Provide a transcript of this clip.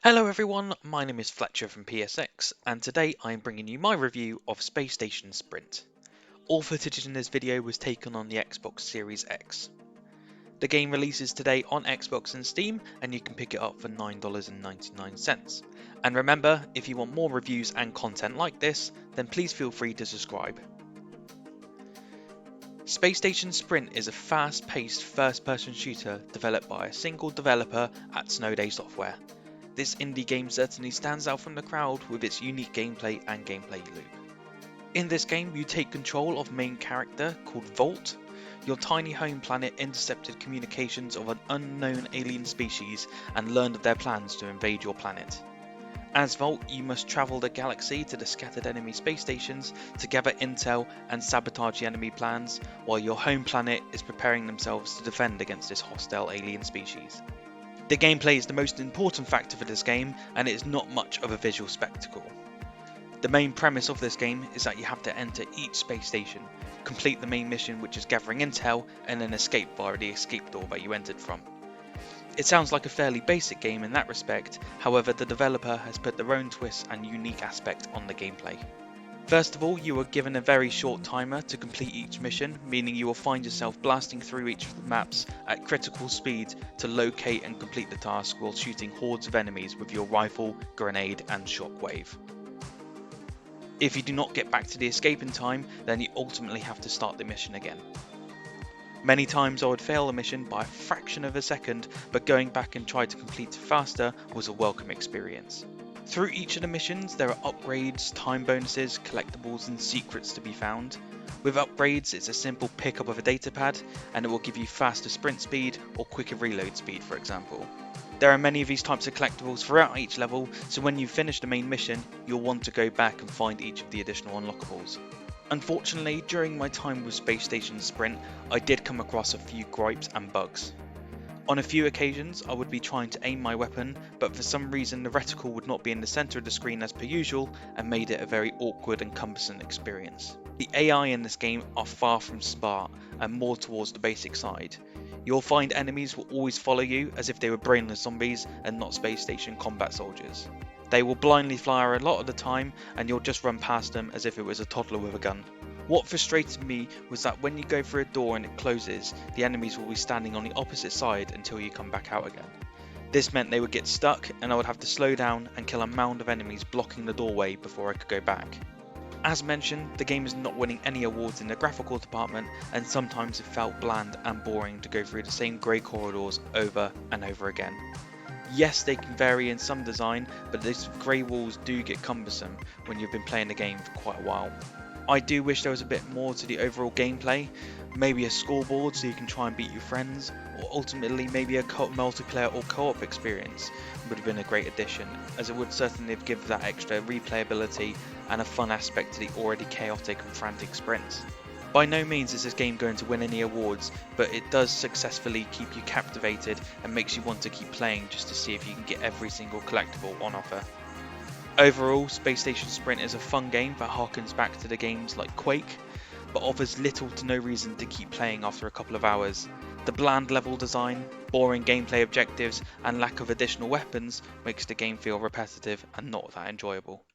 Hello everyone, my name is Fletcher from PSX, and today I am bringing you my review of Space Station Sprint. All footage in this video was taken on the Xbox Series X. The game releases today on Xbox and Steam, and you can pick it up for $9.99. And remember, if you want more reviews and content like this, then please feel free to subscribe. Space Station Sprint is a fast-paced first-person shooter developed by a single developer at Snow Day Software. This indie game certainly stands out from the crowd with its unique gameplay and gameplay loop. In this game you take control of a main character called Volt. Your tiny home planet intercepted communications of an unknown alien species and learned of their plans to invade your planet. As Volt, you must travel the galaxy to the scattered enemy space stations to gather intel and sabotage the enemy plans, while your home planet is preparing themselves to defend against this hostile alien species. The gameplay is the most important factor for this game, and it is not much of a visual spectacle. The main premise of this game is that you have to enter each space station, complete the main mission which is gathering intel, and then escape via the escape door that you entered from. It sounds like a fairly basic game in that respect, however the developer has put their own twist and unique aspect on the gameplay. First of all, you are given a very short timer to complete each mission, meaning you will find yourself blasting through each of the maps at critical speed to locate and complete the task while shooting hordes of enemies with your rifle, grenade and shockwave. If you do not get back to the escape in time, then you ultimately have to start the mission again. Many times I would fail a mission by a fraction of a second, but going back and try to complete faster was a welcome experience. Through each of the missions there are upgrades, time bonuses, collectibles and secrets to be found. With upgrades it's a simple pickup of a datapad and it will give you faster sprint speed or quicker reload speed, for example. There are many of these types of collectibles throughout each level, so when you finish the main mission you'll want to go back and find each of the additional unlockables. Unfortunately, during my time with Space Station Sprint I did come across a few gripes and bugs. On a few occasions I would be trying to aim my weapon, but for some reason the reticle would not be in the centre of the screen as per usual and made it a very awkward and cumbersome experience. The AI in this game are far from smart and more towards the basic side. You'll find enemies will always follow you as if they were brainless zombies and not space station combat soldiers. They will blindly fire a lot of the time and you'll just run past them as if it was a toddler with a gun. What frustrated me was that when you go through a door and it closes, the enemies will be standing on the opposite side until you come back out again. This meant they would get stuck and I would have to slow down and kill a mound of enemies blocking the doorway before I could go back. As mentioned, the game is not winning any awards in the graphical department and sometimes it felt bland and boring to go through the same grey corridors over and over again. Yes, they can vary in some design, but these grey walls do get cumbersome when you've been playing the game for quite a while. I do wish there was a bit more to the overall gameplay, maybe a scoreboard so you can try and beat your friends, or ultimately maybe a multiplayer or co-op experience would have been a great addition, as it would certainly give that extra replayability and a fun aspect to the already chaotic and frantic sprints. By no means is this game going to win any awards, but it does successfully keep you captivated and makes you want to keep playing just to see if you can get every single collectible on offer. Overall, Space Station Sprint is a fun game that harkens back to the games like Quake, but offers little to no reason to keep playing after a couple of hours. The bland level design, boring gameplay objectives, and lack of additional weapons makes the game feel repetitive and not that enjoyable.